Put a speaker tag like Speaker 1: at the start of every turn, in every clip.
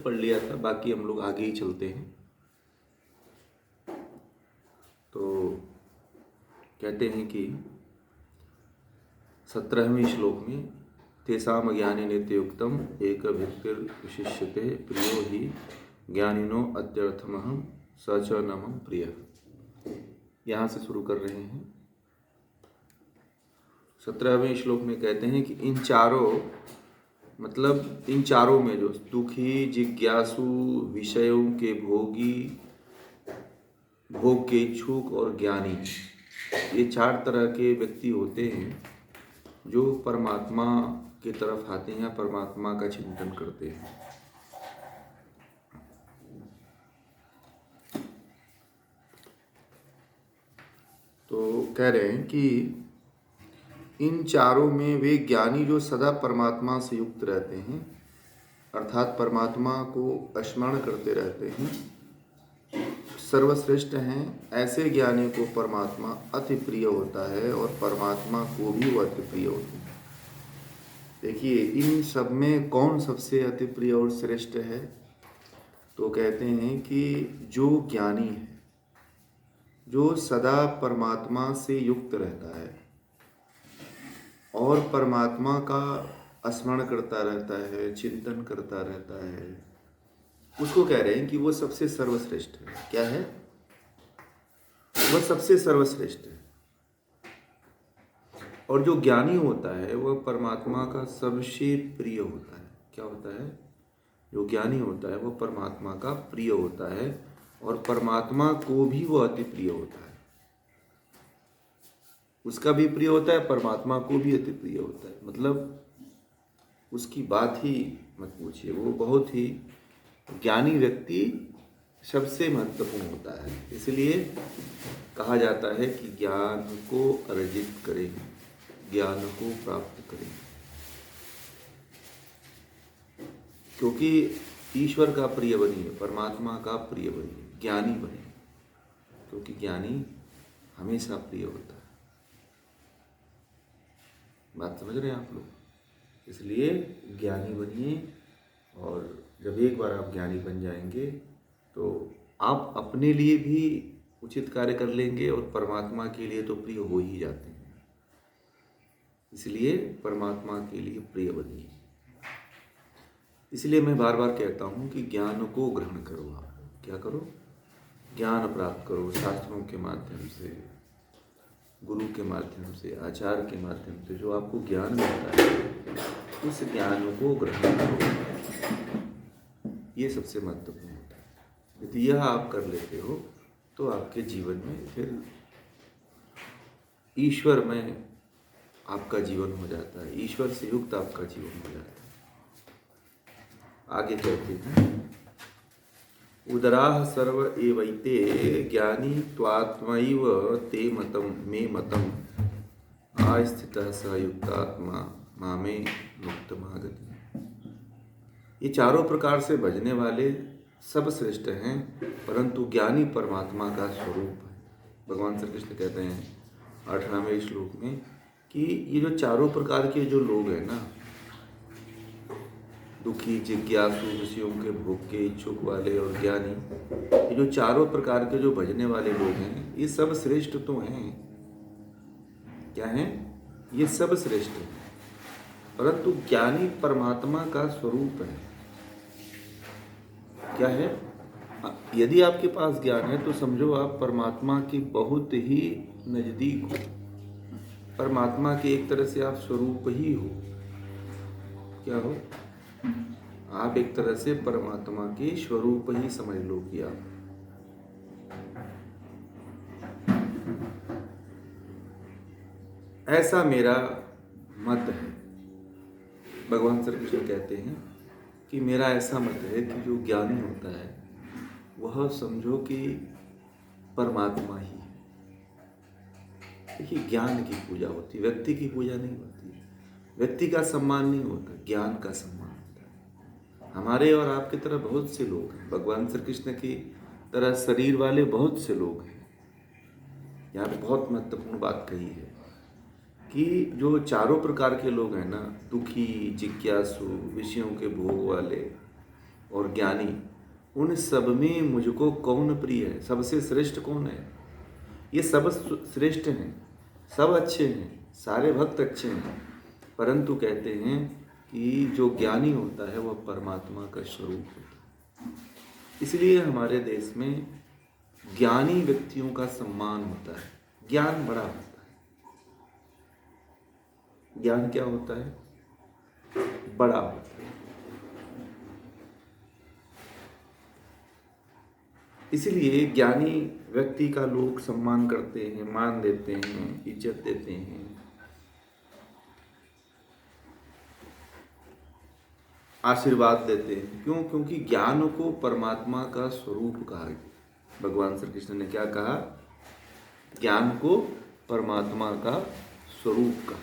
Speaker 1: पढ़ लिया था, बाकी हम लोग आगे ही चलते हैं। तो कहते हैं कि 17वें श्लोक में तेषाम ज्ञानी नित्ययुक्तम एक विशिष्यते प्रियो ही ज्ञानिनो अत्यर्थमहम स च न मम प्रिय। यहाँ से शुरू कर रहे हैं। 17वें श्लोक में कहते हैं कि इन चारों में जो दुखी, जिज्ञासु, विषयों के भोगी, भोग के इच्छुक और ज्ञानी, ये 4 तरह के व्यक्ति होते हैं जो परमात्मा की तरफ आते हैं, परमात्मा का चिंतन करते हैं। तो कह रहे हैं कि इन चारों में वे ज्ञानी जो सदा परमात्मा से युक्त रहते हैं, अर्थात परमात्मा को स्मरण करते रहते हैं, सर्वश्रेष्ठ हैं। ऐसे ज्ञानी को परमात्मा अति प्रिय होता है और परमात्मा को भी वो अति प्रिय होते हैं। देखिए, इन सब में कौन सबसे अति प्रिय और श्रेष्ठ है? तो कहते हैं कि जो ज्ञानी है, जो सदा परमात्मा से युक्त रहता है और परमात्मा का स्मरण करता रहता है, चिंतन करता रहता है, उसको कह रहे हैं कि वो सबसे सर्वश्रेष्ठ है। क्या है? वह सबसे सर्वश्रेष्ठ है। और जो ज्ञानी होता है वह परमात्मा का सबसे प्रिय होता है। क्या होता है? जो ज्ञानी होता है वह परमात्मा का प्रिय होता है और परमात्मा को भी वह अति प्रिय होता है। उसका भी प्रिय होता है, परमात्मा को भी अति प्रिय होता है। मतलब उसकी बात ही मत पूछिए, वो बहुत ही ज्ञानी व्यक्ति सबसे महत्वपूर्ण होता है। इसलिए कहा जाता है कि ज्ञान को अर्जित करें, ज्ञान को प्राप्त करें, क्योंकि ईश्वर का प्रिय बनिए, परमात्मा का प्रिय बनिए, ज्ञानी बनिए, क्योंकि ज्ञानी हमेशा प्रिय होता है। बात समझ रहे हैं आप लोग? इसलिए ज्ञानी बनिए, और जब एक बार आप ज्ञानी बन जाएंगे तो आप अपने लिए भी उचित कार्य कर लेंगे और परमात्मा के लिए तो प्रिय हो ही जाते हैं। इसलिए परमात्मा के लिए प्रिय बनिए। इसलिए मैं बार बार कहता हूँ कि ज्ञान को ग्रहण करो। आप क्या करो? ज्ञान प्राप्त करो, शास्त्रों के माध्यम से, गुरु के माध्यम से, आचार्य के माध्यम से जो आपको ज्ञान मिलता है उस ज्ञान को ग्रहण करो। ये सबसे महत्वपूर्ण होता है। यदि यह आप कर लेते हो तो आपके जीवन में फिर ईश्वर में आपका जीवन हो जाता है, ईश्वर से युक्त आपका जीवन हो जाता है। आगे कहते हैं, उदराः सर्व एवैते ज्ञानी त्वात्मैव ते मतम मे मतम आस्थितः स युक्तात्मा मामे मुक्तमागति। ये चारों प्रकार से भजने वाले सब श्रेष्ठ हैं, परंतु ज्ञानी परमात्मा का स्वरूप है। भगवान श्री कृष्ण कहते हैं 18वें श्लोक में कि ये जो चारों प्रकार के जो लोग हैं ना, दुखी, जिज्ञासु, विषयों के भोग के इच्छुक वाले और ज्ञानी, ये जो चारों प्रकार के जो भजने वाले लोग हैं, ये सब श्रेष्ठ तो हैं। क्या हैं? ये सब श्रेष्ठ हैं, परंतु ज्ञानी परमात्मा का स्वरूप है। क्या है? यदि आपके पास ज्ञान है तो समझो आप परमात्मा के बहुत ही नजदीक हो, परमात्मा के एक तरह से आप स्वरूप ही हो। क्या हो? आप एक तरह से परमात्मा के स्वरूप ही समझ लो कि आप। ऐसा मेरा मत है। भगवान श्री कृष्ण कहते हैं कि मेरा ऐसा मत है कि जो ज्ञानी होता है वह समझो कि परमात्मा ही है। देखिए, ज्ञान की पूजा होती है, व्यक्ति की पूजा नहीं होती। व्यक्ति का सम्मान नहीं होता, ज्ञान का सम्मान होता है। हमारे और आपकी तरह बहुत से लोग हैं, भगवान श्री कृष्ण की तरह शरीर वाले बहुत से लोग हैं। यहाँ पे बहुत महत्वपूर्ण बात कही है कि जो चारों प्रकार के लोग हैं ना, दुखी, जिज्ञासु, विषयों के भोग वाले, और ज्ञानी, उन सब में मुझको कौन प्रिय है, सबसे श्रेष्ठ कौन है? ये सब श्रेष्ठ हैं, सब अच्छे हैं, सारे भक्त अच्छे हैं, परंतु कहते हैं कि जो ज्ञानी होता है वह परमात्मा का स्वरूप होता है। इसलिए हमारे देश में ज्ञानी व्यक्तियों का सम्मान होता है। ज्ञान बड़ा होता है। ज्ञान क्या होता है? बड़ा होता है। इसलिए ज्ञानी व्यक्ति का लोग सम्मान करते हैं, मान देते हैं, इज्जत देते हैं, आशीर्वाद देते हैं। क्यों? क्योंकि ज्ञान को परमात्मा का स्वरूप कहा गया। भगवान श्री कृष्ण ने क्या कहा? ज्ञान को परमात्मा का स्वरूप कहा।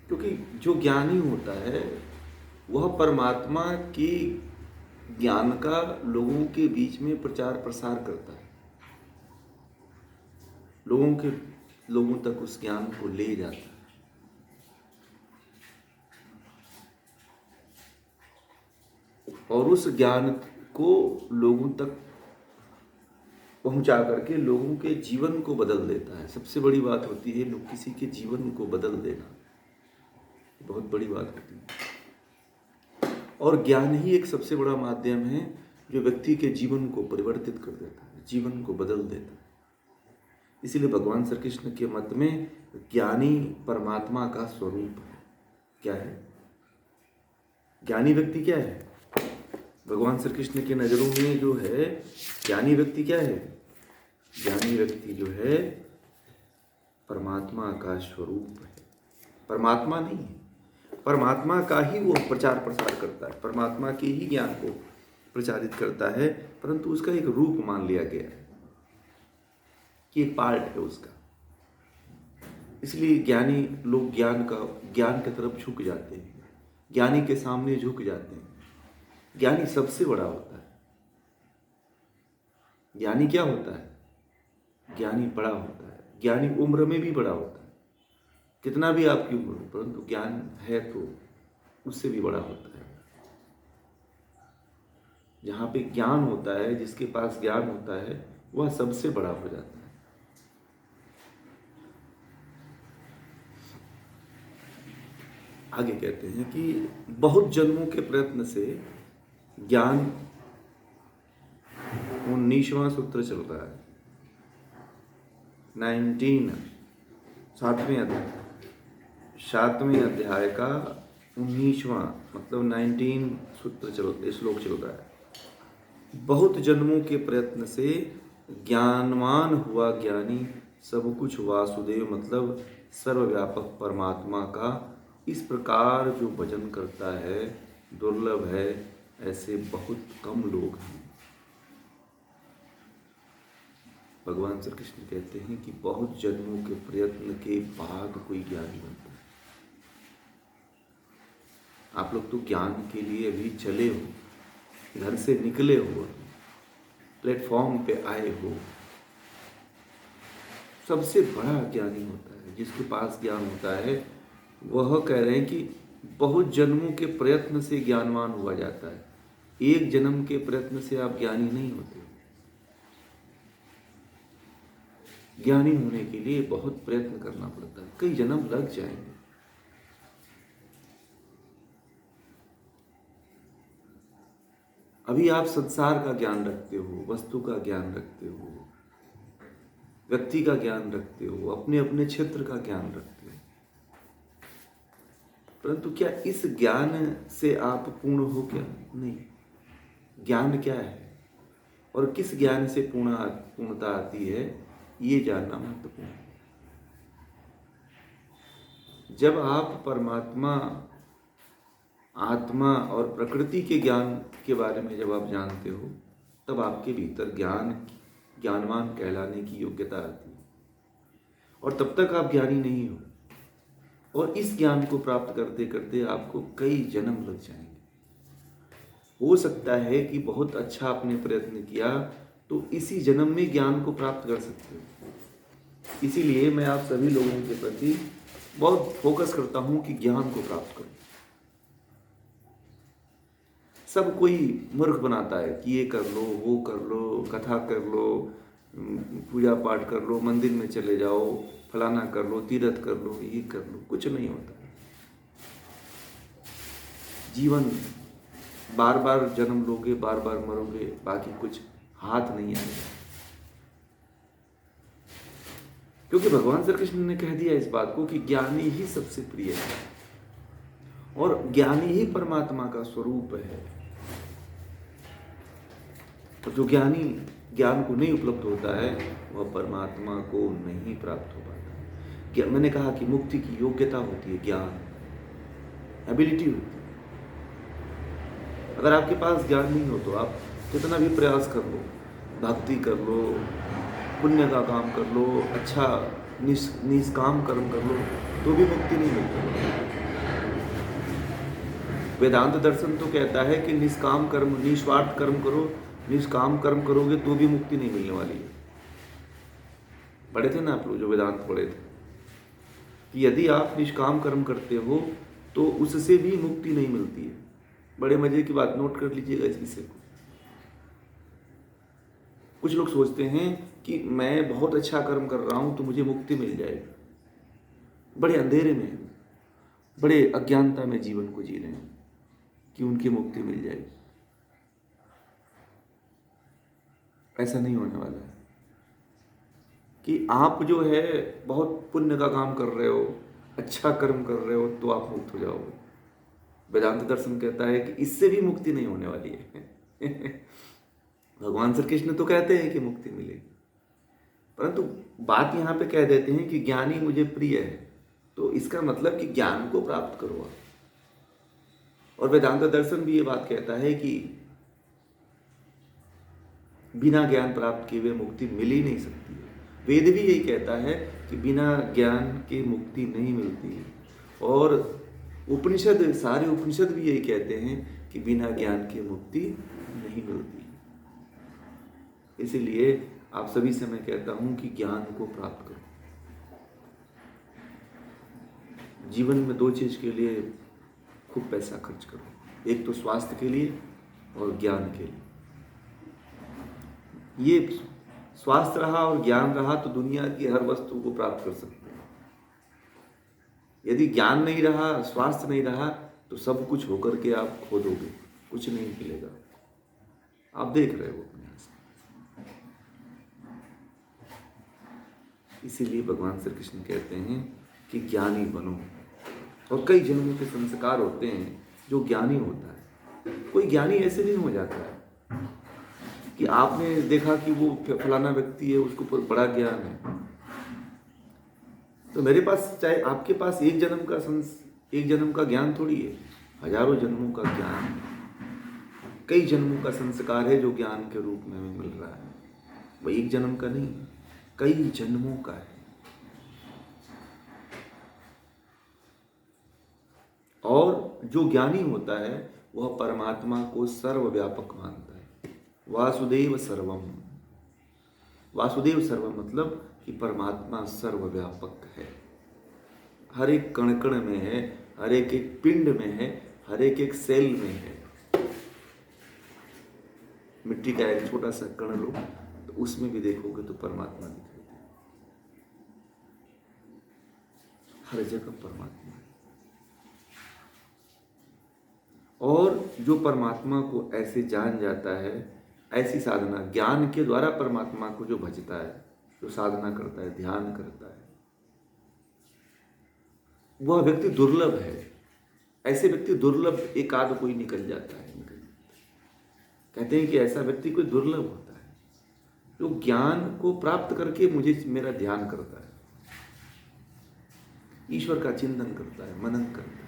Speaker 1: क्योंकि जो ज्ञानी होता है वह परमात्मा की ज्ञान का लोगों के बीच में प्रचार प्रसार करता है, लोगों तक उस ज्ञान को ले जाता है। और उस ज्ञान को लोगों तक पहुंचा करके लोगों के जीवन को बदल देता है। सबसे बड़ी बात होती है लोग किसी के जीवन को बदल देना, बहुत बड़ी बात होती है। और ज्ञान ही एक सबसे बड़ा माध्यम है जो व्यक्ति के जीवन को परिवर्तित कर देता है, जीवन को बदल देता है। इसीलिए भगवान श्री कृष्ण के मत में ज्ञानी परमात्मा का स्वरूप है। क्या है ज्ञानी व्यक्ति? क्या है भगवान श्री कृष्ण के नजरों में जो है ज्ञानी व्यक्ति? क्या है ज्ञानी व्यक्ति? जो है परमात्मा का स्वरूप है। परमात्मा नहीं है, परमात्मा का ही वो प्रचार प्रसार करता है, परमात्मा के ही ज्ञान को प्रचारित करता है, परंतु उसका एक रूप मान लिया गया है कि एक पार्ट है उसका। इसलिए ज्ञानी लोग ज्ञान की तरफ झुक जाते हैं, ज्ञानी के सामने झुक जाते हैं। ज्ञानी सबसे बड़ा होता है। ज्ञानी क्या होता है? ज्ञानी बड़ा होता है। ज्ञानी उम्र में भी बड़ा होता है, कितना भी आपकी उम्र हो, परंतु ज्ञान है तो उससे भी बड़ा होता है। जहाँ पे ज्ञान होता है, जिसके पास ज्ञान होता है, वह सबसे बड़ा हो जाता है। आगे कहते हैं कि बहुत जन्मों के प्रयत्न से ज्ञान, 19वां सूत्र चल रहा है, 7वें अध्याय का 19वां मतलब 19 श्लोक चल रहा है। बहुत जन्मों के प्रयत्न से ज्ञानवान हुआ ज्ञानी, सब कुछ वासुदेव मतलब सर्वव्यापक परमात्मा का इस प्रकार जो भजन करता है दुर्लभ है, ऐसे बहुत कम लोग हैं। भगवान श्री कृष्ण कहते हैं कि बहुत जन्मों के प्रयत्न के बाद कोई ज्ञानी बनता है। आप लोग तो ज्ञान के लिए अभी चले हो, घर से निकले हो, प्लेटफॉर्म पे आए हो। सबसे बड़ा ज्ञानी होता है जिसके पास ज्ञान होता है। वह कह रहे हैं कि बहुत जन्मों के प्रयत्न से ज्ञानवान हुआ जाता है। एक जन्म के प्रयत्न से आप ज्ञानी नहीं होते। ज्ञानी होने के लिए बहुत प्रयत्न करना पड़ता है, कई जन्म लग जाएंगे। अभी आप संसार का ज्ञान रखते हो, वस्तु का ज्ञान रखते हो, व्यक्ति का ज्ञान रखते हो, अपने अपने क्षेत्र का ज्ञान रखते हो, परंतु क्या इस ज्ञान से आप पूर्ण हो? क्या नहीं। ज्ञान क्या है और किस ज्ञान से पूर्णता आती है, ये जानना महत्वपूर्ण है। जब आप परमात्मा, आत्मा और प्रकृति के ज्ञान के बारे में जब आप जानते हो, तब आपके भीतर ज्ञानवान कहलाने की योग्यता आती है। और तब तक आप ज्ञानी नहीं हो, और इस ज्ञान को प्राप्त करते करते आपको कई जन्म लग जाएंगे। हो सकता है कि बहुत अच्छा आपने प्रयत्न किया तो इसी जन्म में ज्ञान को प्राप्त कर सकते हो। इसीलिए मैं आप सभी लोगों के प्रति बहुत फोकस करता हूँ कि ज्ञान को प्राप्त करो। सब कोई मूर्ख बनाता है कि ये कर लो, वो कर लो, कथा कर लो, पूजा पाठ कर लो, मंदिर में चले जाओ, फलाना कर लो, तीर्थ कर लो, ये कर लो। कुछ नहीं होता। जीवन बार बार जन्म लोगे, बार बार मरोगे, बाकी कुछ हाथ नहीं आएगा। क्योंकि भगवान श्री कृष्ण ने कह दिया इस बात को कि ज्ञानी ही सबसे प्रिय है और ज्ञानी ही परमात्मा का स्वरूप है। तो जो ज्ञानी ज्ञान को नहीं उपलब्ध होता है वह परमात्मा को नहीं प्राप्त हो पाता। मैंने कहा कि मुक्ति की योग्यता होती है ज्ञान, एबिलिटी होती है। अगर आपके पास ज्ञान नहीं हो तो आप कितना भी प्रयास कर लो, भक्ति कर लो, पुण्य का काम कर लो, अच्छा निष्काम कर्म कर लो, तो भी मुक्ति नहीं मिलती। वेदांत दर्शन तो कहता है कि निष्काम कर्म, निस्वार्थ कर्म करो, निष्काम कर्म करोगे तो भी मुक्ति नहीं मिलने वाली है। पढ़े थे ना आप लोग जो वेदांत पढ़े थे कि यदि आप निष्काम कर्म करते हो तो उससे भी मुक्ति नहीं मिलती है। बड़े मजे की बात, नोट कर लीजिएगा इस विषय को। कुछ लोग सोचते हैं कि मैं बहुत अच्छा कर्म कर रहा हूं तो मुझे मुक्ति मिल जाएगी। बड़े अंधेरे में, बड़े अज्ञानता में जीवन को जी रहे हैं कि उनकी मुक्ति मिल जाएगी। ऐसा नहीं होने वाला है कि आप जो है बहुत पुण्य का काम कर रहे हो, अच्छा कर्म कर रहे हो तो आप मुक्त हो जाओगे। वेदांत दर्शन कहता है कि इससे भी मुक्ति नहीं होने वाली है। भगवान श्री कृष्ण तो कहते हैं कि मुक्ति मिलेगी, परंतु बात यहाँ पे कह देते हैं कि ज्ञानी मुझे प्रिय है, तो इसका मतलब कि ज्ञान को प्राप्त करो आप। और वेदांत दर्शन भी ये बात कहता है कि बिना ज्ञान प्राप्त किए हुए मुक्ति मिल ही नहीं सकती है। वेद भी यही कहता है कि बिना ज्ञान के मुक्ति नहीं मिलती है। और उपनिषद, सारे उपनिषद भी यही कहते हैं कि बिना ज्ञान के मुक्ति नहीं मिलती। इसीलिए आप सभी से मैं कहता हूं कि ज्ञान को प्राप्त करो। जीवन में दो चीज के लिए खूब पैसा खर्च करो, एक तो स्वास्थ्य के लिए और ज्ञान के लिए। ये स्वास्थ्य रहा और ज्ञान रहा तो दुनिया की हर वस्तु को प्राप्त कर सकते हैं। यदि ज्ञान नहीं रहा, स्वास्थ्य नहीं रहा, तो सब कुछ होकर के आप खो दोगे, कुछ नहीं मिलेगा। आप देख रहे हो अपने से। इसीलिए भगवान श्री कृष्ण कहते हैं कि ज्ञानी बनो। और कई जन्मों के संस्कार होते हैं जो ज्ञानी होता है। कोई ज्ञानी ऐसे नहीं हो जाता है कि आपने देखा कि वो फलाना व्यक्ति है, उसको बड़ा ज्ञान है। तो मेरे पास, चाहे आपके पास एक जन्म का ज्ञान थोड़ी है, हजारों जन्मों का ज्ञान है। कई जन्मों का संस्कार है जो ज्ञान के रूप में हमें मिल रहा है। वो एक जन्म का नहीं, कई जन्मों का है। और जो ज्ञानी होता है वह परमात्मा को सर्वव्यापक मानता है। वासुदेव सर्वम, वासुदेव सर्वम मतलब कि परमात्मा सर्वव्यापक है, हर एक कण कण में है, हर एक एक पिंड में है, हर एक एक सेल में है। मिट्टी का एक छोटा सा कण लो तो उसमें भी देखोगे तो परमात्मा दिखाई देगा। हर जगह परमात्मा है। और जो परमात्मा को ऐसे जान जाता है, ऐसी साधना, ज्ञान के द्वारा परमात्मा को जो भजता है, जो साधना करता है, ध्यान करता है, वह व्यक्ति दुर्लभ है। ऐसे व्यक्ति दुर्लभ, एक आध कोई निकल जाता है। कहते हैं कि ऐसा व्यक्ति कोई दुर्लभ होता है जो ज्ञान को प्राप्त करके मेरा ध्यान करता है, ईश्वर का चिंतन करता है, मनन करता है।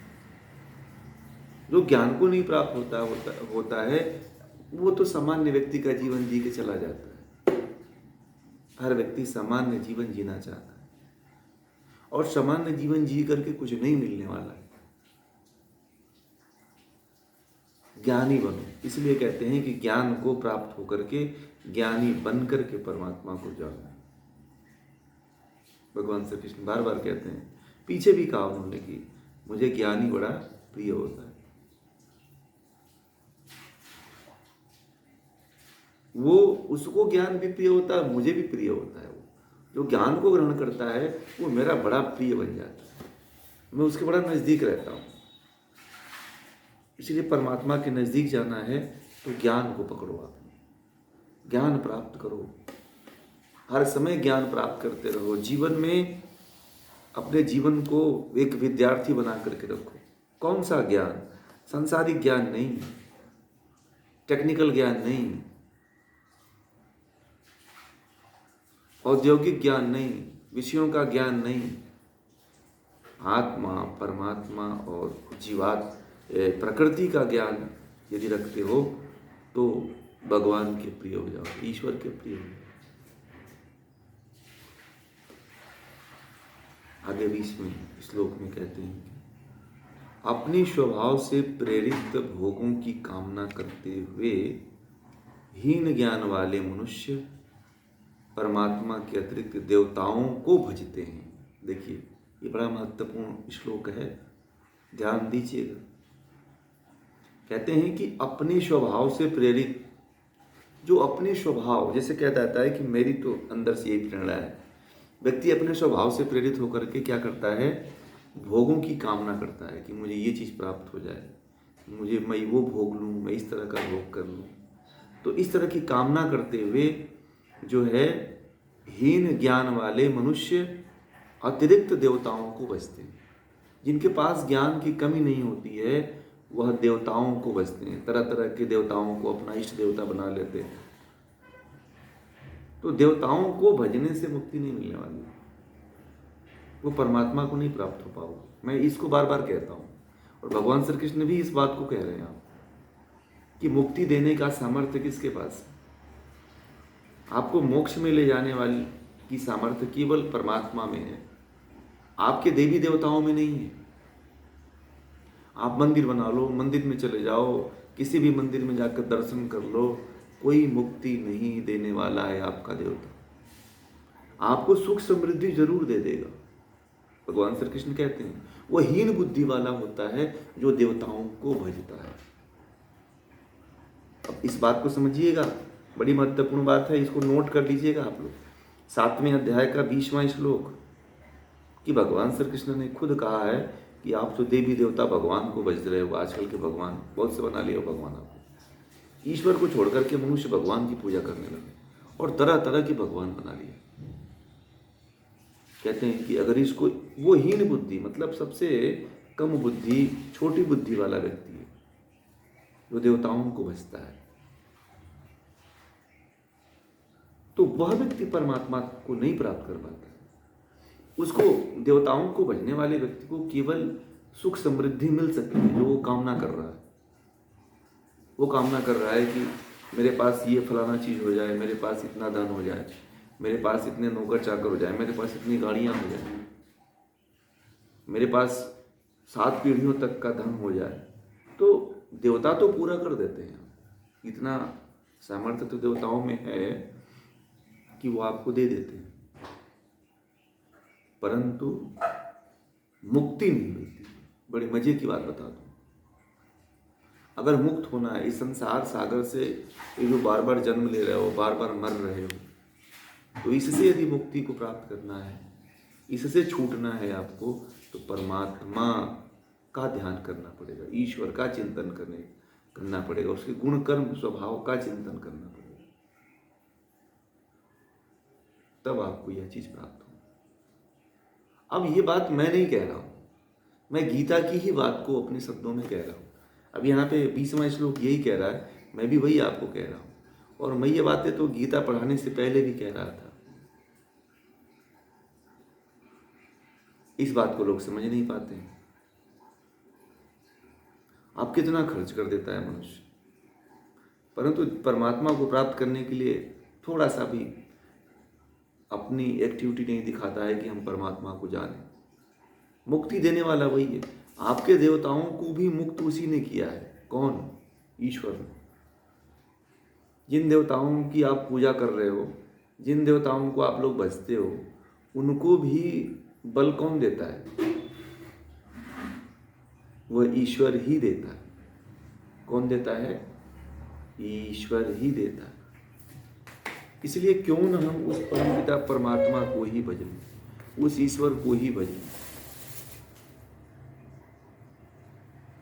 Speaker 1: जो ज्ञान को नहीं प्राप्त होता है वो तो सामान्य व्यक्ति का जीवन जी के चला जाता है। हर व्यक्ति सामान्य जीवन जीना चाहता है और सामान्य जीवन जी करके कुछ नहीं मिलने वाला है। ज्ञानी बनो, इसलिए कहते हैं कि ज्ञान को प्राप्त होकर के, ज्ञानी बन करके परमात्मा को जानो। भगवान श्री कृष्ण बार बार कहते हैं, पीछे भी कहा उन्होंने कि मुझे ज्ञानी बड़ा प्रिय होता है। वो उसको ज्ञान भी प्रिय होता है, मुझे भी प्रिय होता है। वो जो ज्ञान को ग्रहण करता है वो मेरा बड़ा प्रिय बन जाता है, मैं उसके बड़ा नज़दीक रहता हूँ। इसलिए परमात्मा के नज़दीक जाना है तो ज्ञान को पकड़ो, आप ज्ञान प्राप्त करो, हर समय ज्ञान प्राप्त करते रहो। जीवन में अपने जीवन को एक विद्यार्थी बना करके रखो। कौन सा ज्ञान? सांसारिक ज्ञान नहीं, टेक्निकल ज्ञान नहीं, औद्योगिक ज्ञान नहीं, विषयों का ज्ञान नहीं। आत्मा, परमात्मा और जीवात प्रकृति का ज्ञान यदि रखते हो तो भगवान के प्रिय हो जाओ, ईश्वर के प्रिय हो जाओ। आगे 20वें श्लोक में कहते हैं कि अपनी स्वभाव से प्रेरित भोगों की कामना करते हुए हीन ज्ञान वाले मनुष्य परमात्मा के अतिरिक्त देवताओं को भजते हैं। देखिए, ये बड़ा महत्वपूर्ण श्लोक है, ध्यान दीजिएगा। कहते हैं कि अपने स्वभाव से प्रेरित, जो अपने स्वभाव, जैसे कहता है कि मेरी तो अंदर से यही प्रेरणा है, व्यक्ति अपने स्वभाव से प्रेरित होकर के क्या करता है? भोगों की कामना करता है कि मुझे ये चीज़ प्राप्त हो जाए, मुझे मैं वो भोग लूँ, मैं इस तरह का भोग कर लूँ। तो इस तरह की कामना करते हुए जो है हीन ज्ञान वाले मनुष्य अतिरिक्त देवताओं को भजते हैं। जिनके पास ज्ञान की कमी नहीं होती है वह देवताओं को भजते हैं, तरह तरह के देवताओं को अपना इष्ट देवता बना लेते हैं। तो देवताओं को भजने से मुक्ति नहीं मिलने वाली, वो परमात्मा को नहीं प्राप्त हो पाओगे। मैं इसको बार बार कहता हूँ, और भगवान श्री कृष्ण भी इस बात को कह रहे हैं आप कि मुक्ति देने का सामर्थ्य किसके पास है? आपको मोक्ष में ले जाने वाली की सामर्थ्य केवल परमात्मा में है, आपके देवी देवताओं में नहीं है। आप मंदिर बना लो, मंदिर में चले जाओ, किसी भी मंदिर में जाकर दर्शन कर लो, कोई मुक्ति नहीं देने वाला है आपका देवता। आपको सुख समृद्धि जरूर दे देगा। भगवान श्री कृष्ण कहते हैं वो हीन बुद्धि वाला होता है जो देवताओं को भजता है। अब इस बात को समझिएगा, बड़ी महत्वपूर्ण बात है, इसको नोट कर लीजिएगा आप लोग। 7वें अध्याय का 20वां श्लोक कि भगवान श्री कृष्ण ने खुद कहा है कि आप तो देवी देवता भगवान को भज रहे हो। आजकल के भगवान बहुत से बना लिए हो भगवान, आपको ईश्वर को छोड़ करके मनुष्य भगवान की पूजा करने लगे और तरह तरह के भगवान बना लिए। कहते हैं कि अगर इसको, वो हीन बुद्धि मतलब सबसे कम बुद्धि, छोटी बुद्धि वाला व्यक्ति है जो देवताओं को भजता है, तो वह व्यक्ति परमात्मा को नहीं प्राप्त कर पाता। उसको, देवताओं को भजने वाले व्यक्ति को केवल सुख समृद्धि मिल सकती है जो वो कामना कर रहा है। वो कामना कर रहा है कि मेरे पास ये फलाना चीज़ हो जाए, मेरे पास इतना धन हो जाए, मेरे पास इतने नौकर चाकर हो जाए, मेरे पास इतनी गाड़ियाँ हो जाए, मेरे पास 7 पीढ़ियों तक का धन हो जाए। तो देवता तो पूरा कर देते हैं, इतना सामर्थ्य तो देवताओं में है कि वो आपको दे देते हैं, परंतु मुक्ति नहीं मिलती। बड़ी मजे की बात बता दूं, अगर मुक्त होना है इस संसार सागर से, ये जो बार बार जन्म ले रहे हो, बार बार मर रहे हो, तो इससे यदि मुक्ति को प्राप्त करना है, इससे छूटना है आपको, तो परमात्मा का ध्यान करना पड़ेगा, ईश्वर का चिंतन करना पड़ेगा, उसके गुण कर्म स्वभाव का चिंतन करना पड़ेगा, तब आपको यह चीज प्राप्त हो। अब ये बात मैं नहीं कह रहा हूं, मैं गीता की ही बात को अपने शब्दों में कह रहा हूं। अब यहाँ पे 20वां श्लोक यही कह रहा है, मैं भी वही आपको कह रहा हूं, और मैं ये बातें तो गीता पढ़ाने से पहले भी कह रहा था। इस बात को लोग समझ नहीं पाते हैं। आप कितना खर्च कर देता है मनुष्य, परंतु परमात्मा को प्राप्त करने के लिए थोड़ा सा भी अपनी एक्टिविटी नहीं दिखाता है कि हम परमात्मा को जानें। मुक्ति देने वाला वही है। आपके देवताओं को भी मुक्त उसी ने किया है। कौन? ईश्वर ने। जिन देवताओं की आप पूजा कर रहे हो, जिन देवताओं को आप लोग भजते हो, उनको भी बल कौन देता है? वह ईश्वर ही देता है। कौन देता है? ईश्वर ही देता है। इसलिए क्यों न हम उस परमपिता परमात्मा को ही भजें, उस ईश्वर को ही भजें,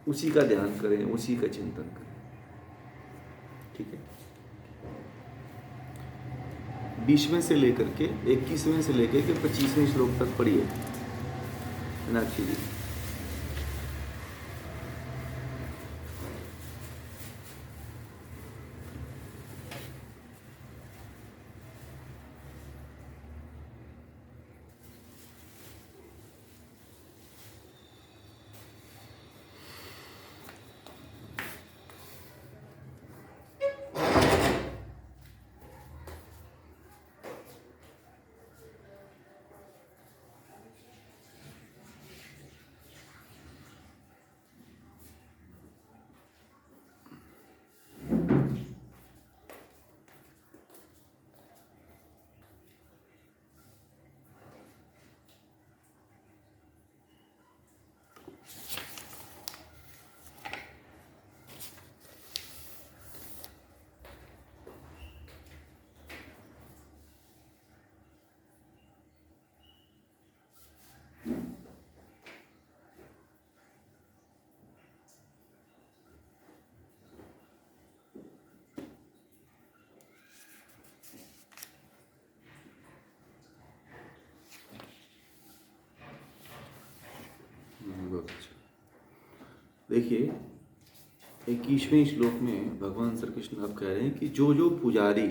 Speaker 1: उसी का ध्यान करें, उसी का चिंतन करें। ठीक है, 20वें से लेकर के 21वें से लेकर के 25वें श्लोक तक पढ़िए मीनाक्षी जी। बहुत अच्छा। देखिए 21वें श्लोक में भगवान श्री कृष्ण आप कह रहे हैं कि जो जो पुजारी,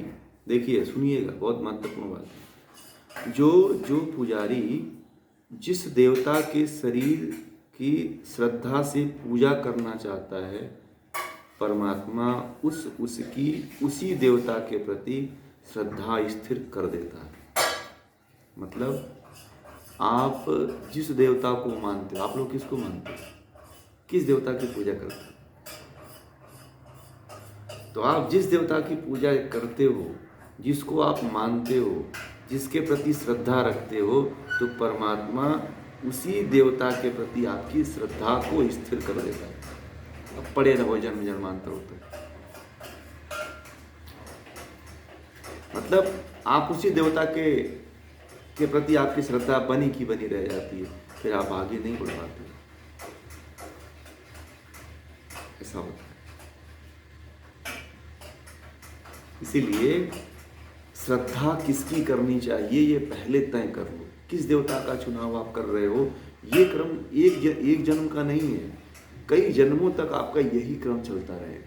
Speaker 1: देखिए सुनिएगा, बहुत महत्वपूर्ण बात है, जो जो पुजारी जिस देवता के शरीर की श्रद्धा से पूजा करना चाहता है, परमात्मा उसी देवता के प्रति श्रद्धा स्थिर कर देता है। मतलब आप जिस देवता को मानते हो, आप लोग किसको मानते हो, किस देवता की पूजा करते हो, तो आप जिस देवता की पूजा करते हो, जिसको आप मानते हो, जिसके प्रति श्रद्धा रखते हो, तो परमात्मा उसी देवता के प्रति आपकी श्रद्धा को स्थिर कर देता है। अब पड़े रहो जन्म जन्मांतर होते, मतलब आप उसी देवता के प्रति आपकी श्रद्धा बनी की बनी रह जाती है, फिर आप आगे नहीं बढ़ पाते, ऐसा होता है। इसीलिए श्रद्धा किसकी करनी चाहिए ये पहले तय कर लो। किस देवता का चुनाव आप कर रहे हो, ये क्रम एक जन्म का नहीं है, कई जन्मों तक आपका यही क्रम चलता रहेगा।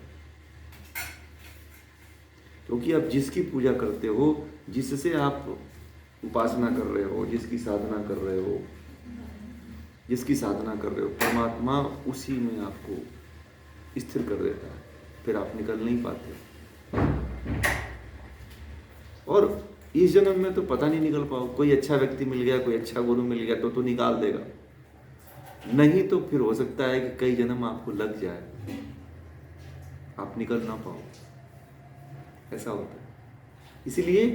Speaker 1: क्योंकि आप जिसकी पूजा करते हो, जिससे आप उपासना कर रहे हो, जिसकी साधना कर रहे हो, परमात्मा उसी में आपको स्थिर कर देता है, फिर आप निकल नहीं पाते। और इस जन्म में तो पता नहीं निकल पाओ, कोई अच्छा व्यक्ति मिल गया, कोई अच्छा गुरु मिल गया तो निकाल देगा, नहीं तो फिर हो सकता है कि कई जन्म आपको लग जाए, आप निकल ना पाओ, ऐसा होता है। इसलिए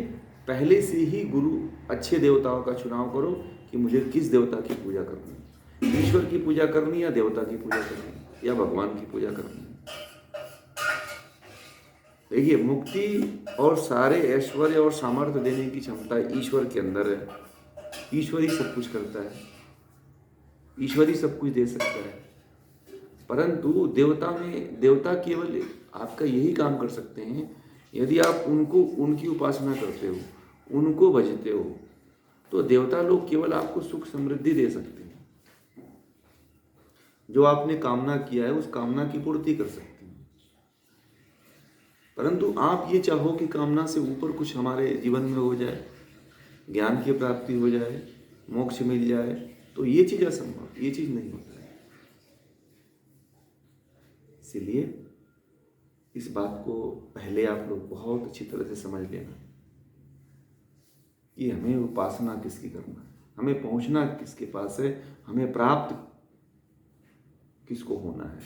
Speaker 1: पहले से ही गुरु अच्छे देवताओं का चुनाव करो कि मुझे किस देवता की पूजा करनी है, ईश्वर की पूजा करनी या देवता की पूजा करनी या भगवान की पूजा करनी है। देखिए मुक्ति और सारे ऐश्वर्य और सामर्थ्य देने की क्षमता ईश्वर के अंदर है। ईश्वर ही सब कुछ करता है, ईश्वर ही सब कुछ दे सकता है। परंतु देवता केवल आपका यही काम कर सकते हैं यदि आप उनकी उपासना करते हो, उनको भजते हो, तो देवता लोग केवल आपको सुख समृद्धि दे सकते हैं। जो आपने कामना किया है उस कामना की पूर्ति कर सकते हैं। परंतु आप ये चाहो कि कामना से ऊपर कुछ हमारे जीवन में हो जाए, ज्ञान की प्राप्ति हो जाए, मोक्ष मिल जाए, तो ये चीज़ असंभव, ये चीज़ नहीं होता है। इसीलिए इस बात को पहले आप लोग बहुत अच्छी तरह से समझ लेना कि हमें उपासना किसकी करना है, हमें पहुंचना किसके पास है, हमें प्राप्त किसको होना है।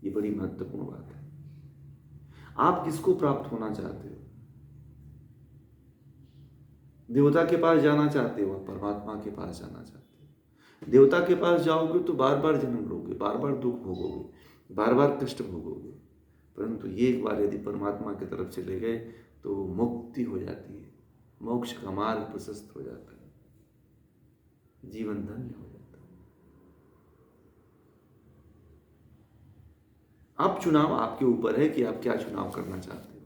Speaker 1: ये बड़ी महत्वपूर्ण बात है। आप किसको प्राप्त होना चाहते हो? देवता के पास जाना चाहते हो, परमात्मा के पास जाना चाहते हो। देवता के पास जाओगे तो बार बार जन्म लोगे, बार बार दुख भोगोगे, बार बार कष्ट भोगोगे। परंतु ये एक बार यदि परमात्मा की तरफ चले गए तो तो मुक्ति हो जाती है, मोक्ष का मार्ग प्रशस्त हो जाता है, जीवन धन्य हो जाता है। अब चुनाव आपके ऊपर है कि आप क्या चुनाव करना चाहते हो।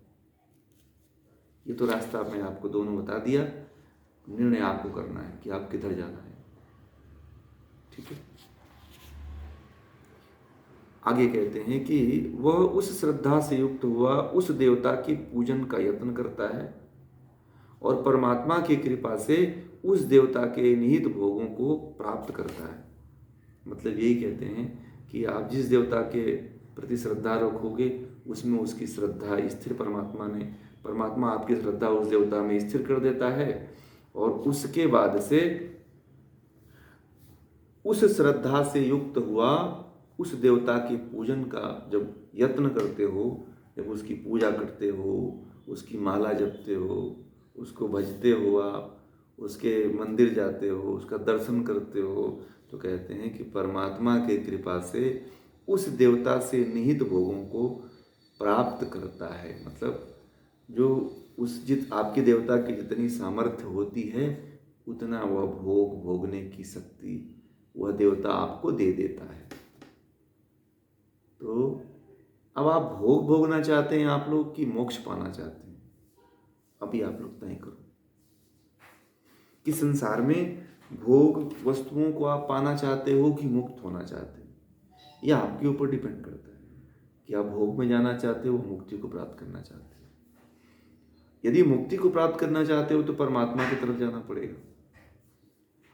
Speaker 1: ये तो रास्ता मैं आपको दोनों बता दिया, निर्णय आपको करना है कि आप किधर जाना है। ठीक है। आगे कहते हैं कि वह उस श्रद्धा से युक्त हुआ उस देवता के पूजन का यत्न करता है और परमात्मा की कृपा से उस देवता के निहित भोगों को प्राप्त करता है। मतलब यही कहते हैं कि आप जिस देवता के प्रति श्रद्धा रखोगे उसमें उसकी श्रद्धा स्थिर परमात्मा आपकी श्रद्धा उस देवता में स्थिर कर देता है और उसके बाद से उस श्रद्धा से युक्त हुआ उस देवता के पूजन का जब यत्न करते हो, जब उसकी पूजा करते हो, उसकी माला जपते हो, उसको भजते हो, आप उसके मंदिर जाते हो, उसका दर्शन करते हो, तो कहते हैं कि परमात्मा के कृपा से उस देवता से निहित भोगों को प्राप्त करता है। मतलब जो आपके देवता की जितनी सामर्थ्य होती है उतना वह भोग भोगने की शक्ति वह देवता आपको दे देता है। तो अब आप भोग भोगना चाहते हैं आप लोग कि मोक्ष पाना चाहते हैं, अभी आप लोग तय करो कि संसार में भोग वस्तुओं को आप पाना चाहते हो कि मुक्त होना चाहते हो। यह आपके ऊपर डिपेंड करता है कि आप भोग में जाना चाहते हो, मुक्ति को प्राप्त करना चाहते हो। यदि मुक्ति को प्राप्त करना चाहते हो तो परमात्मा की तरफ जाना पड़ेगा,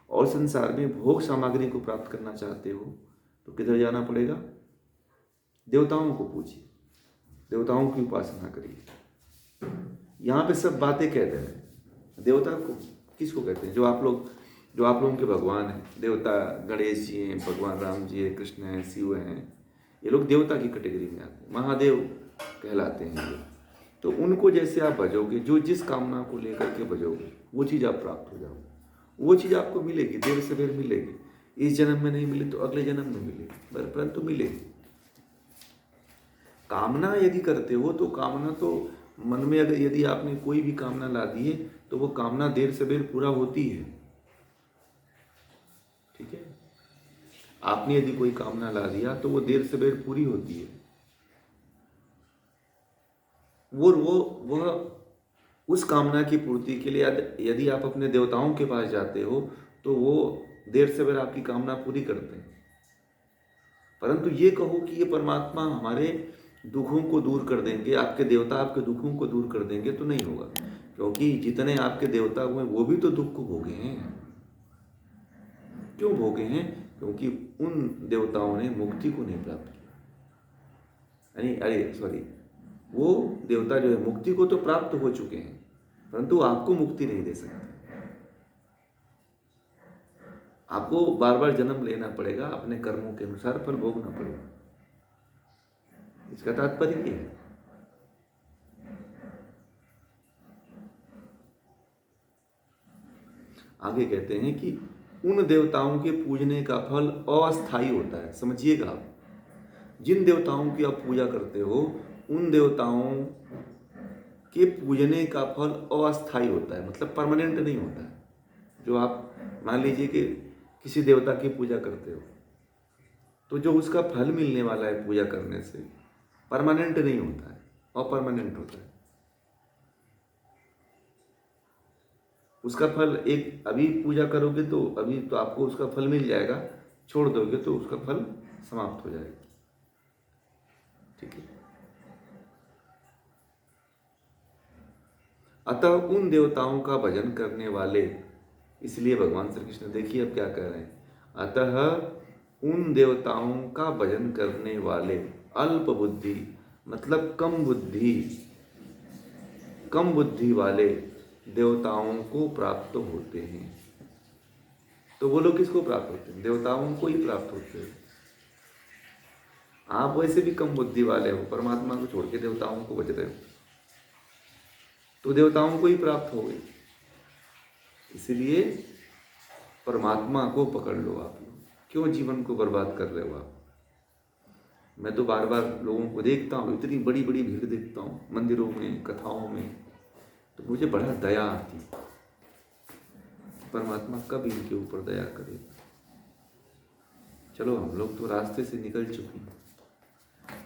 Speaker 1: और संसार में भोग सामग्री को प्राप्त करना चाहते हो तो किधर जाना पड़ेगा? देवताओं को पूजिए, देवताओं की उपासना करिए। यहाँ पे सब बातें कहते हैं। देवता को किसको कहते हैं? जो आप लोगों के भगवान हैं। देवता गणेश जी हैं, भगवान राम जी हैं, कृष्ण हैं, शिव हैं, ये लोग देवता की कैटेगरी में आते हैं, महादेव कहलाते हैं ये। तो उनको जैसे आप भजोगे, जो जिस कामना को लेकर के भजोगे वो चीज़ आप प्राप्त हो जाओगे, वो चीज़ आपको मिलेगी, देर से देर मिलेगी। इस जन्म में नहीं मिली तो अगले जन्म में मिलेगी, परंतु मिलेगी। कामना यदि करते हो तो कामना तो मन में अगर यदि आपने कोई भी कामना ला दी है तो वो कामना देर से देर पूरा होती है। ठीक है। आपने यदि कोई कामना ला दिया तो वो देर से देर पूरी होती है। वह उस कामना की पूर्ति के लिए यदि आप अपने देवताओं के पास जाते हो तो वो देर से देर आपकी कामना पूरी करते हैं। परंतु ये कहो कि ये परमात्मा हमारे दुखों को दूर कर देंगे, आपके देवता आपके दुखों को दूर कर देंगे, तो नहीं होगा। क्योंकि जितने आपके देवता हुए वो भी तो दुख को भोगे हैं। क्यों भोगे हैं? क्योंकि उन देवताओं ने मुक्ति को नहीं प्राप्त किया। वो देवता जो है मुक्ति को तो प्राप्त हो चुके हैं, परंतु आपको मुक्ति नहीं दे सकते। आपको बार बार जन्म लेना पड़ेगा, अपने कर्मों के अनुसार फल भोगना पड़ेगा। इसका तात्पर्य ये है। आगे कहते हैं कि उन देवताओं के पूजने का फल अस्थायी होता है। समझिएगा, आप जिन देवताओं की आप पूजा करते हो उन देवताओं के पूजने का फल अस्थायी होता है, मतलब परमानेंट नहीं होता है। जो आप मान लीजिए कि किसी देवता की पूजा करते हो तो जो उसका फल मिलने वाला है पूजा करने से परमानेंट नहीं होता है, अपरमानेंट होता है। उसका फल एक अभी पूजा करोगे तो अभी तो आपको उसका फल मिल जाएगा, छोड़ दोगे तो उसका फल समाप्त हो जाएगा। ठीक है। अतः उन देवताओं का भजन करने वाले, इसलिए भगवान श्री कृष्ण देखिए अब क्या कह रहे हैं, अतः उन देवताओं का भजन करने वाले अल्प बुद्धि, मतलब कम बुद्धि वाले देवताओं को प्राप्त होते हैं। तो वो लोग किसको प्राप्त होते हैं? देवताओं को ही प्राप्त होते हैं। आप वैसे भी कम बुद्धि वाले हो, परमात्मा को छोड़ के देवताओं को भज रहे हो, तो देवताओं को ही प्राप्त हो गए। इसलिए परमात्मा को पकड़ लो आप लोग। क्यों जीवन को बर्बाद कर रहे हो आप? मैं तो बार बार लोगों को देखता हूँ, इतनी बड़ी बड़ी भीड़ देखता हूँ मंदिरों में, कथाओं में, तो मुझे बड़ा दया आती, परमात्मा कब इनके ऊपर दया करे। चलो हम लोग तो रास्ते से निकल चुके हैं,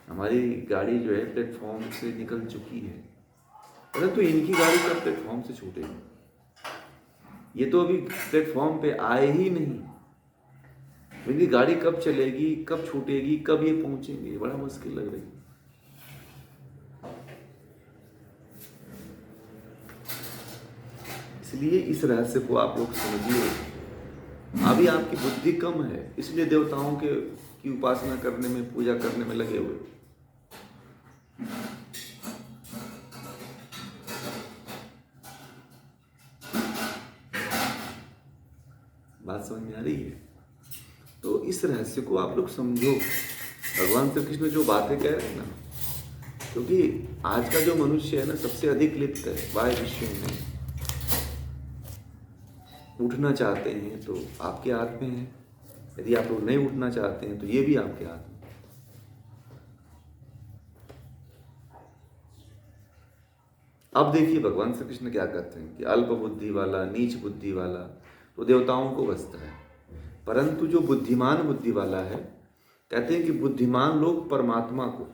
Speaker 1: हमारी गाड़ी जो है प्लेटफॉर्म से निकल चुकी है, परंतु इनकी गाड़ी कब प्लेटफॉर्म से छूटेगी? ये तो अभी प्लेटफॉर्म पे आए ही नहीं। इनकी गाड़ी कब चलेगी, कब छूटेगी, कब ये पहुंचेंगे, बड़ा मुश्किल लग रही है। इसलिए इस रहस्य को आप लोग समझिए। अभी आपकी बुद्धि कम है, इसलिए देवताओं के की उपासना करने में, पूजा करने में लगे हुए। बात समझ में आ रही है? तो इस रहस्य को आप लोग समझो। भगवान श्री कृष्ण जो बातें कह रहे हैं ना, क्योंकि आज का जो मनुष्य है ना, सबसे अधिक लिप्त है बाह्य विषयों में। उठना चाहते हैं तो आपके हाथ में है, यदि आप लोग नहीं उठना चाहते हैं तो ये भी आपके हाथ में। अब देखिए भगवान श्री कृष्ण क्या कहते हैं कि अल्प बुद्धि वाला, नीच बुद्धि वाला तो देवताओं को बसता है, परंतु जो बुद्धिमान बुद्धि वाला है, कहते हैं कि बुद्धिमान लोग परमात्मा को,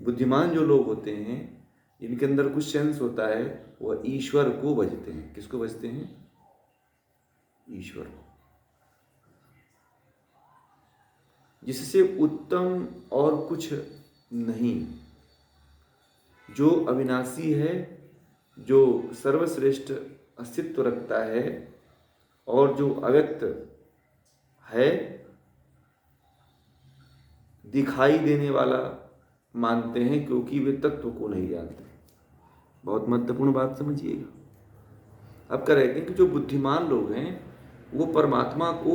Speaker 1: बुद्धिमान जो लोग होते हैं जिनके अंदर कुछ सेंस होता है, वह ईश्वर को भजते हैं। किसको भजते हैं? ईश्वर को। जिससे उत्तम और कुछ नहीं, जो अविनाशी है, जो सर्वश्रेष्ठ अस्तित्व रखता है और जो अव्यक्त है, दिखाई देने वाला मानते हैं, क्योंकि वे तत्व को नहीं जानते। बहुत महत्वपूर्ण बात समझिएगा। अब कह रहे हैं कि जो बुद्धिमान लोग हैं वो परमात्मा को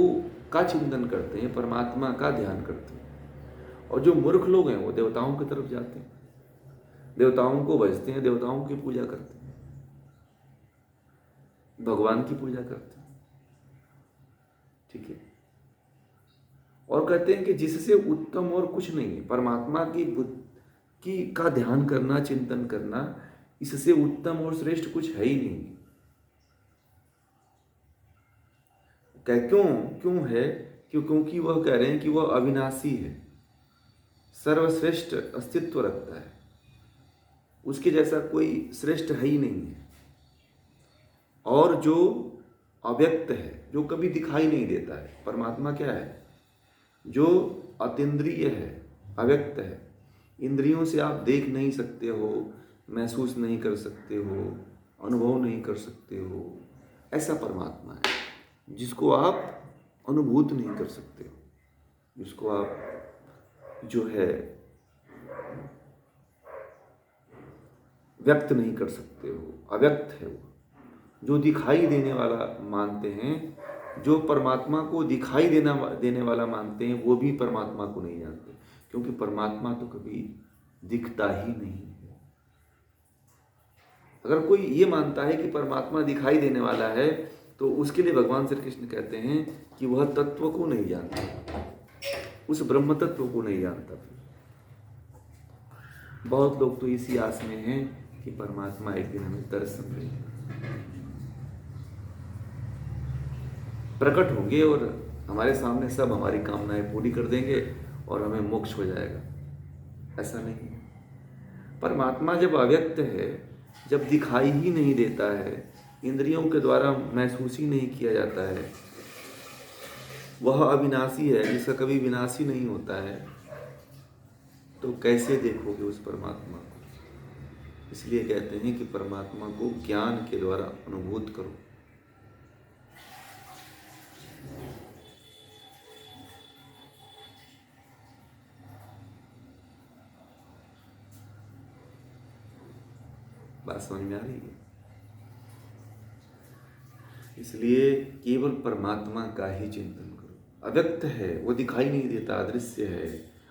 Speaker 1: का चिंतन करते हैं, परमात्मा का ध्यान करते हैं, और जो मूर्ख लोग हैं वो देवताओं की तरफ जाते हैं, देवताओं को भजते हैं, देवताओं की पूजा करते हैं, भगवान की पूजा करते हैं। ठीक है। और कहते हैं कि जिससे उत्तम और कुछ नहीं है, परमात्मा की का ध्यान करना, चिंतन करना, इससे उत्तम और श्रेष्ठ कुछ है ही नहीं। क्यों है? क्योंकि वह कह रहे हैं कि वह अविनाशी है, सर्वश्रेष्ठ अस्तित्व रखता है, उसके जैसा कोई श्रेष्ठ है ही नहीं है, और जो अव्यक्त है, जो कभी दिखाई नहीं देता है। परमात्मा क्या है? जो अतीन्द्रिय है, अव्यक्त है, इंद्रियों से आप देख नहीं सकते हो, महसूस नहीं कर सकते हो, अनुभव नहीं कर सकते हो, ऐसा परमात्मा है जिसको आप अनुभूत नहीं कर सकते हो, जिसको आप जो है व्यक्त नहीं कर सकते हो, अव्यक्त है वो। जो दिखाई देने वाला मानते हैं, जो परमात्मा को दिखाई देने वाला मानते हैं, वो भी परमात्मा को नहीं जानते, क्योंकि परमात्मा तो कभी दिखता ही नहीं है। अगर कोई ये मानता है कि परमात्मा दिखाई देने वाला है, तो उसके लिए भगवान श्री कृष्ण कहते हैं कि वह तत्व को नहीं जानता, उस ब्रह्म तत्व को नहीं जानता। बहुत लोग तो इसी आस में हैं कि परमात्मा एक दिन हमें दर्शन देंगे, प्रकट होंगे और हमारे सामने सब हमारी कामनाएं पूरी कर देंगे और हमें मोक्ष हो जाएगा। ऐसा नहीं है। परमात्मा जब अव्यक्त है, जब दिखाई ही नहीं देता है, इंद्रियों के द्वारा महसूस ही नहीं किया जाता है, वह अविनाशी है, जिसका कभी विनाश ही नहीं होता है, तो कैसे देखोगे उस परमात्मा को? इसलिए कहते हैं कि परमात्मा को ज्ञान के द्वारा अनुभूत करो। बात समझ में आ रही है? इसलिए केवल परमात्मा का ही चिंतन करो। अव्यक्त है, वो दिखाई नहीं देता, अदृश्य है,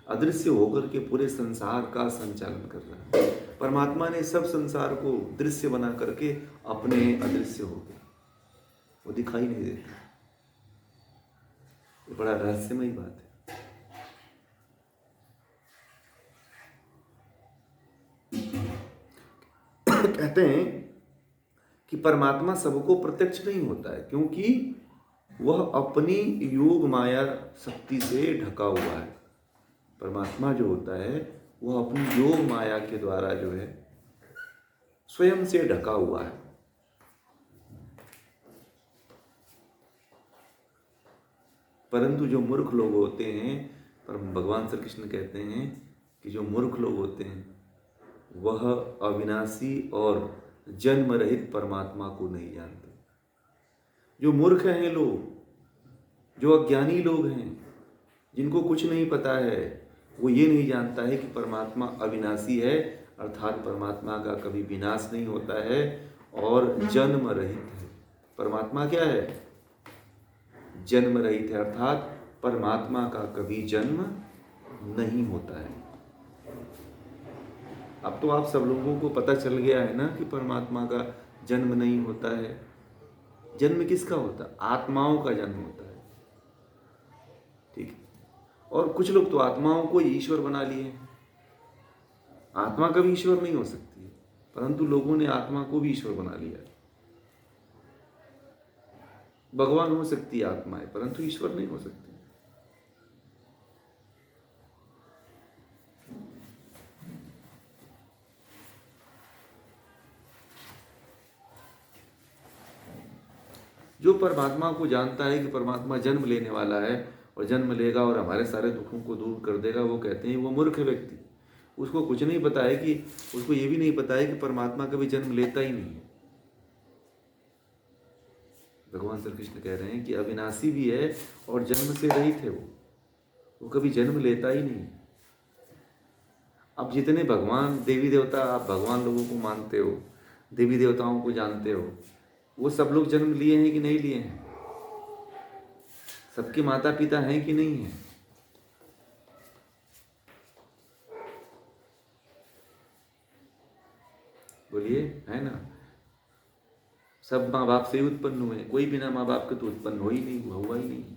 Speaker 1: अदृश्य होकर के पूरे संसार का संचालन कर रहा है। परमात्मा ने सब संसार को दृश्य बना करके अपने अदृश्य हो गए, वो दिखाई नहीं देता। ये बड़ा रहस्यमयी बात है। कहते हैं कि परमात्मा सबको प्रत्यक्ष नहीं होता है, क्योंकि वह अपनी योग माया शक्ति से ढका हुआ है। परमात्मा जो होता है वह अपनी योग माया के द्वारा जो है स्वयं से ढका हुआ है। परंतु जो मूर्ख लोग होते हैं, पर भगवान श्री कृष्ण कहते हैं कि जो मूर्ख लोग होते हैं वह अविनाशी और जन्म रहित परमात्मा को नहीं जानते। जो मूर्ख हैं लोग, जो अज्ञानी लोग हैं, जिनको कुछ नहीं पता है, वो ये नहीं जानता है कि परमात्मा अविनाशी है, अर्थात परमात्मा का कभी विनाश नहीं होता है और जन्म रहित है। परमात्मा क्या है? जन्म रहित है, अर्थात परमात्मा का कभी जन्म नहीं होता है। अब तो आप सब लोगों को पता चल गया है ना कि परमात्मा का जन्म नहीं होता है। जन्म किसका होता है? आत्माओं का जन्म होता है। ठीक है। और कुछ लोग तो आत्माओं को ईश्वर बना लिए। आत्मा कभी ईश्वर नहीं हो सकती है, परंतु लोगों ने आत्मा को भी ईश्वर बना लिया। भगवान हो सकती है आत्माएं, परंतु ईश्वर नहीं हो सकती। जो परमात्मा को जानता है कि परमात्मा जन्म लेने वाला है और जन्म लेगा और हमारे सारे दुखों को दूर कर देगा, वो कहते हैं वो मूर्ख व्यक्ति। उसको कुछ नहीं पता है कि उसको ये भी नहीं पता है कि परमात्मा कभी जन्म लेता ही नहीं है। भगवान श्री कृष्ण कह रहे हैं कि अविनाशी भी है और जन्म से रहित है। वो कभी जन्म लेता ही नहीं। अब जितने भगवान देवी देवता, आप भगवान लोगों को मानते हो, देवी देवताओं को जानते हो, वो सब लोग जन्म लिए हैं कि नहीं लिए हैं? सबके माता पिता हैं कि नहीं हैं? बोलिए, है ना? सब माँ बाप से ही उत्पन्न हुए, कोई बिना माँ बाप के तो उत्पन्न हो ही नहीं, हुआ ही नहीं।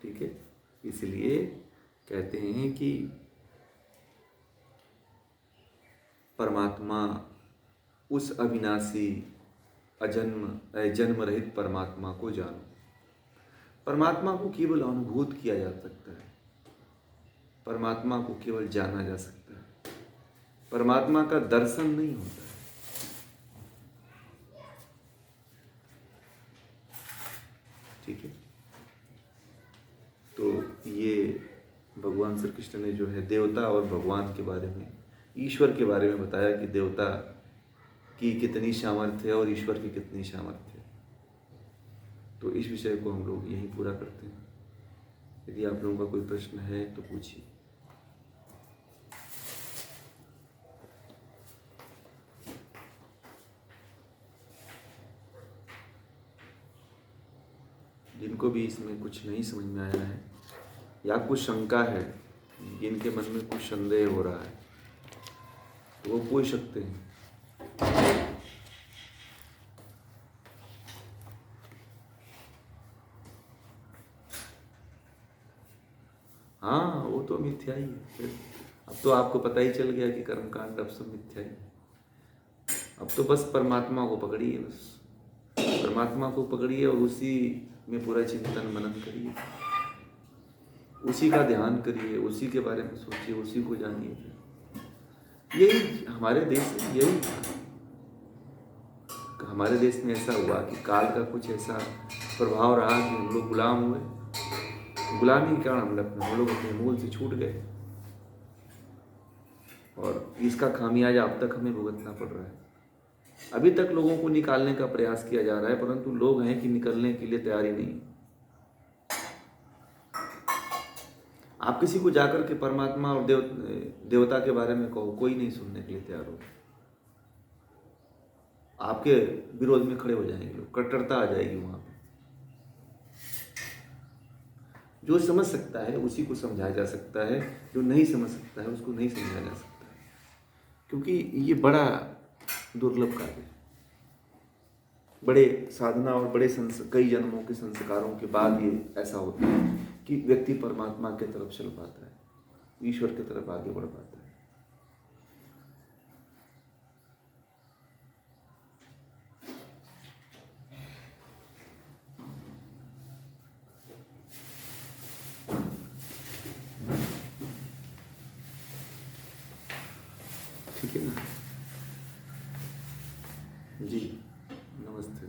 Speaker 1: ठीक है। इसलिए कहते हैं कि परमात्मा उस अविनाशी जन्म रहित परमात्मा को जानो। परमात्मा को केवल अनुभूत किया जा सकता है, परमात्मा को केवल जाना जा सकता है, परमात्मा का दर्शन नहीं होता है। ठीक है। तो ये भगवान श्री कृष्ण ने जो है देवता और भगवान के बारे में, ईश्वर के बारे में बताया कि देवता की कितनी सामर्थ्य है और ईश्वर की कितनी सामर्थ्य है। तो इस विषय को हम लोग यहीं पूरा करते हैं। यदि आप लोगों का कोई प्रश्न है तो पूछिए। जिनको भी इसमें कुछ नहीं समझ में आया है या कुछ शंका है, जिनके मन में कुछ संदेह हो रहा है, तो वो पूछ सकते हैं। हाँ, वो तो मिथ्या ही है। अब तो आपको पता ही चल गया कि कर्मकांड अब सब मिथ्या ही है। अब तो बस परमात्मा को पकड़िए, बस परमात्मा को पकड़िए और उसी में पूरा चिंतन मनन करिए, उसी का ध्यान करिए, उसी के बारे में सोचिए, उसी को जानिए। यही हमारे देश में यही था। हमारे देश में ऐसा हुआ कि काल का कुछ ऐसा प्रभाव रहा कि हम लोग गुलाम हुए। गुलामी के कारण हम लोग अपने मूल से छूट गए और इसका खामियाजा अब तक हमें भुगतना पड़ रहा है। अभी तक लोगों को निकालने का प्रयास किया जा रहा है, परंतु लोग हैं कि निकलने के लिए तैयार ही नहीं। आप किसी को जाकर के परमात्मा और देवता के बारे में कहो, कोई नहीं सुनने के लिए तैयार हो। आपके विरोध में खड़े हो जाएंगे लोग, कट्टरता आ जाएगी वहां पे। जो समझ सकता है उसी को समझाया जा सकता है, जो नहीं समझ सकता है उसको नहीं समझाया जा सकता है, क्योंकि ये बड़ा दुर्लभ कार्य है। बड़े साधना और बड़े कई जन्मों के संस्कारों के बाद ये ऐसा होता है कि व्यक्ति परमात्मा की तरफ चल पाता है, ईश्वर की तरफ आगे बढ़ पाता है। ठीक है ना? जी, नमस्ते।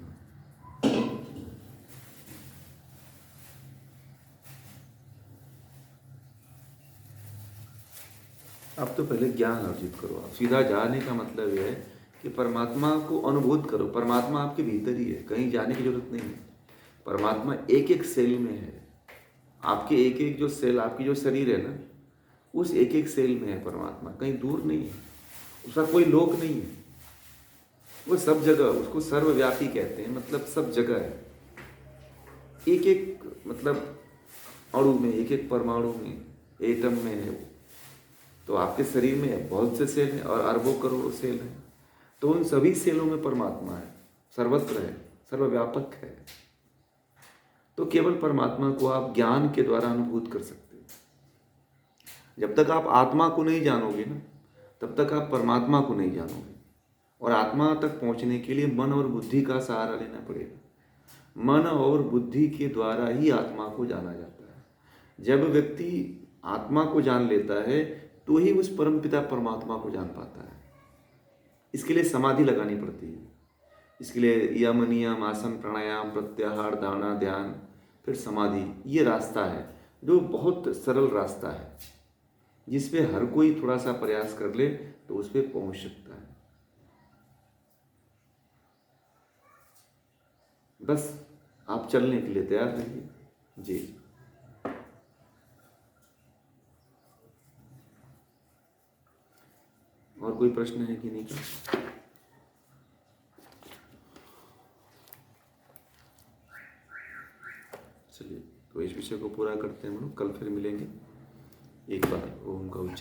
Speaker 1: आप तो पहले ज्ञान अर्जित करो। आप सीधा जाने का मतलब यह है कि परमात्मा को अनुभूत करो। परमात्मा आपके भीतर ही है, कहीं जाने की जरूरत नहीं है। परमात्मा एक एक सेल में है। आपके एक एक जो सेल, आपकी जो शरीर है ना, उस एक एक सेल में है परमात्मा, कहीं दूर नहीं है। उसका कोई लोक नहीं है, वो सब जगह, उसको सर्वव्यापी कहते हैं, मतलब सब जगह है। एक एक मतलब अणु में, एक एक परमाणु में, एटम में है वो। तो आपके शरीर में बहुत से सेल हैं और अरबों करोड़ों सेल हैं। तो उन सभी सेलों में परमात्मा है, सर्वत्र है, सर्वव्यापक है। तो केवल परमात्मा को आप ज्ञान के द्वारा अनुभूत कर सकते हो। जब तक आप आत्मा को नहीं जानोगे ना, तब तक आप परमात्मा को नहीं जानोगे। और आत्मा तक पहुंचने के लिए मन और बुद्धि का सहारा लेना पड़ेगा। मन और बुद्धि के द्वारा ही आत्मा को जाना जाता है। जब व्यक्ति आत्मा को जान लेता है तो ही उस परमपिता परमात्मा को जान पाता है। इसके लिए समाधि लगानी पड़ती है। इसके लिए यम नियम, आसन, प्राणायाम, प्रत्याहार, धारणा, ध्यान, फिर समाधि, ये रास्ता है जो बहुत सरल रास्ता है, जिस पे हर कोई थोड़ा सा प्रयास कर ले तो उस पे पहुंच सकता है। बस आप चलने के लिए तैयार रहिए। जी, और कोई प्रश्न है कि नहीं का? चलिए, तो इस विषय को पूरा करते हैं हम लोग। कल फिर मिलेंगे। एक बार ओम का उच्चारण